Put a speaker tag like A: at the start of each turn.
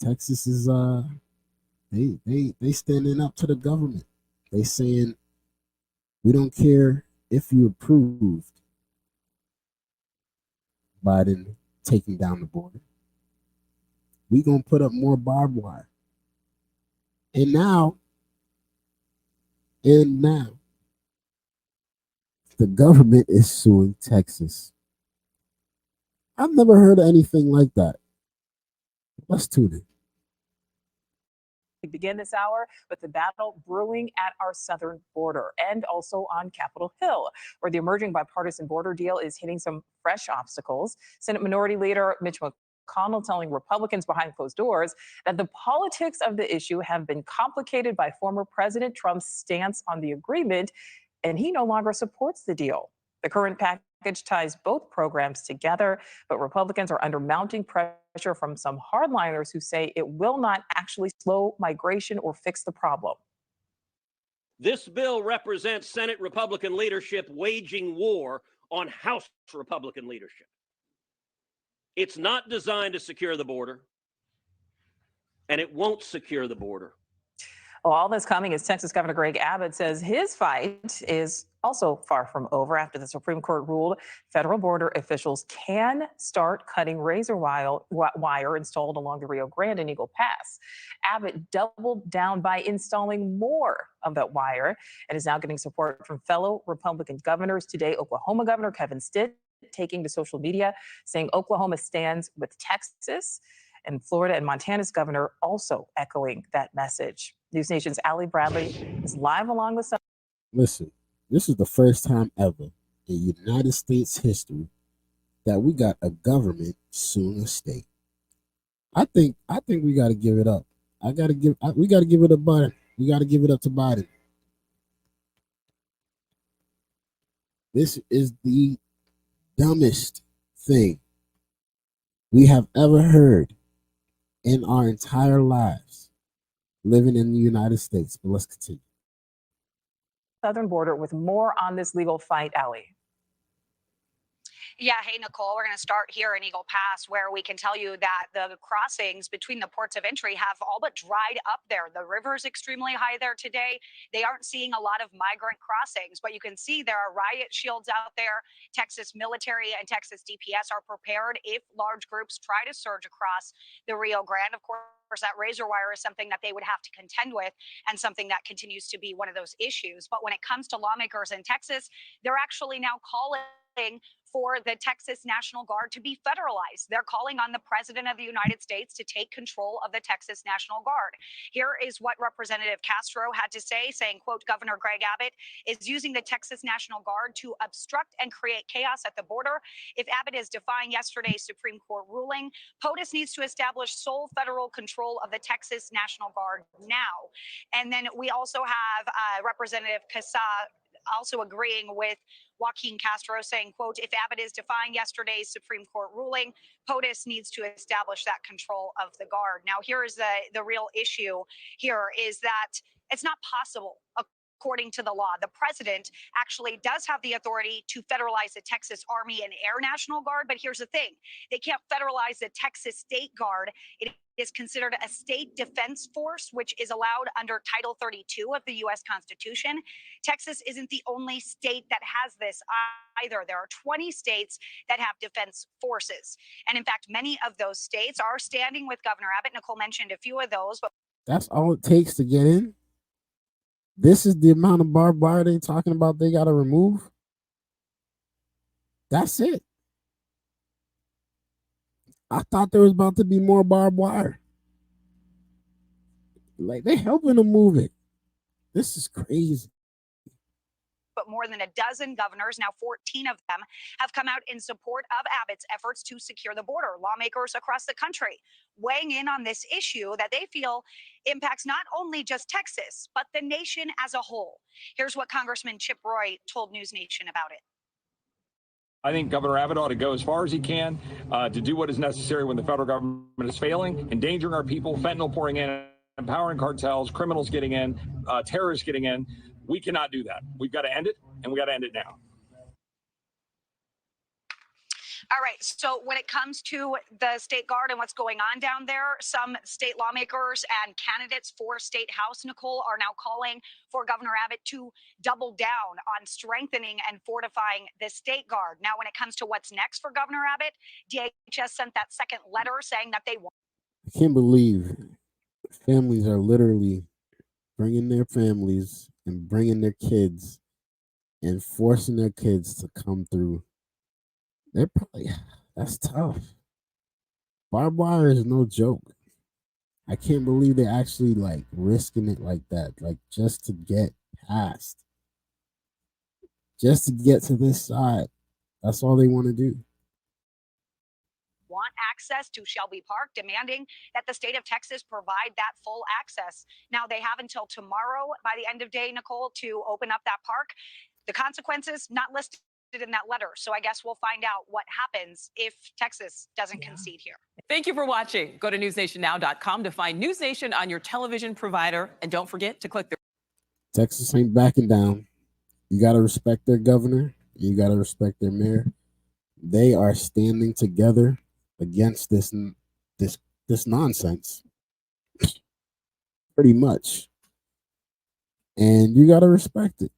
A: Texas is they standing up to the government. They saying we don't care if you approved Biden taking down the border. We gonna put up more barbed wire. And now the government is suing Texas. I've never heard of anything like that. Let's tune in.
B: We begin this hour with the battle brewing at our southern border and also on Capitol Hill, where the emerging bipartisan border deal is hitting some fresh obstacles. Senate Minority Leader Mitch McConnell telling Republicans behind closed doors that the politics of the issue have been complicated by former President Trump's stance on the agreement, and he no longer supports the deal. The current package ties both programs together, but Republicans are under mounting pressure from some hardliners who say it will not actually slow migration or fix the problem.
C: This bill represents Senate Republican leadership waging war on House Republican leadership. It's not designed to secure the border, and it won't secure the border.
B: Well, all this coming as Texas Governor Greg Abbott says his fight is also far from over after the Supreme Court ruled federal border officials can start cutting razor wire installed along the Rio Grande and Eagle Pass. Abbott doubled down by installing more of that wire and is now getting support from fellow Republican governors. Today, Oklahoma Governor Kevin Stitt taking to social media saying Oklahoma stands with Texas, and Florida and Montana's governor also echoing that message. News Nation's Allie Bradley is live along the side.
A: Listen, this is the first time ever in United States history that we got a government suing a state. I think we got to give it up. We got to give it up Biden. We got to give it up to Biden. This is the dumbest thing we have ever heard in our entire lives living in the United States. But let's continue.
B: Southern border with more on this legal fight, Allie.
D: Yeah, hey, Nicole, we're going to start here in Eagle Pass, where we can tell you that the crossings between the ports of entry have all but dried up there. The river's extremely high there today. They aren't seeing a lot of migrant crossings, but you can see there are riot shields out there. Texas military and Texas DPS are prepared if large groups try to surge across the Rio Grande. Of course, that razor wire is something that they would have to contend with and something that continues to be one of those issues. But when it comes to lawmakers in Texas, they're actually now calling for the Texas National Guard to be federalized. They're calling on the President of the United States to take control of the Texas National Guard. Here is what Representative Castro had to say, saying, quote, Governor Greg Abbott is using the Texas National Guard to obstruct and create chaos at the border. If Abbott is defying yesterday's Supreme Court ruling, POTUS needs to establish sole federal control of the Texas National Guard now. And then we also have Representative Casa also agreeing with Joaquin Castro, saying, quote, if Abbott is defying yesterday's Supreme Court ruling, POTUS needs to establish that control of the guard. Now, here is the real issue here is that it's not possible, according to the law. The president actually does have the authority to federalize the Texas Army and Air National Guard, but here's the thing. They can't federalize the Texas State Guard. It is considered a state defense force, which is allowed under Title 32 of the U.S. Constitution. Texas isn't the only state that has this either. There are 20 states that have defense forces. And in fact, many of those states are standing with Governor Abbott. Nicole mentioned a few of those. But
A: that's all it takes to get in. This is the amount of barbed wire they talking about they got to remove. That's it. I thought there was about to be more barbed wire. Like, they helping them move it. This is crazy.
D: But more than a dozen governors, now 14 of them, have come out in support of Abbott's efforts to secure the border. Lawmakers across the country weighing in on this issue that they feel impacts not only just Texas, but the nation as a whole. Here's what Congressman Chip Roy told News Nation about it.
E: I think Governor Abbott ought to go as far as he can to do what is necessary when the federal government is failing, endangering our people, fentanyl pouring in, empowering cartels, criminals getting in, terrorists getting in. We cannot do that. We've got to end it, and we got to end it now.
D: All right. So when it comes to the state guard and what's going on down there, some state lawmakers and candidates for state house, Nicole, are now calling for Governor Abbott to double down on strengthening and fortifying the state guard. Now, when it comes to what's next for Governor Abbott, DHS sent that second letter saying that they want.
A: I can't believe families are literally bringing their families and bringing their kids and forcing their kids to come through. They're probably, that's tough. Barbed wire is no joke. I can't believe they're actually like risking it like that, like just to get past, just to get to this side. That's all they want to do.
D: Want access to Shelby Park, demanding that the state of Texas provide that full access. Now, they have until tomorrow by the end of day, Nicole, to open up that park. The consequences not listed in that letter. So I guess we'll find out what happens if Texas doesn't concede here.
B: Thank you for watching. Go to newsnationnow.com to find News Nation on your television provider. And don't forget to click the...
A: Texas ain't backing down. You got to respect their governor. You got to respect their mayor. They are standing together against this nonsense, pretty much. And you got to respect it.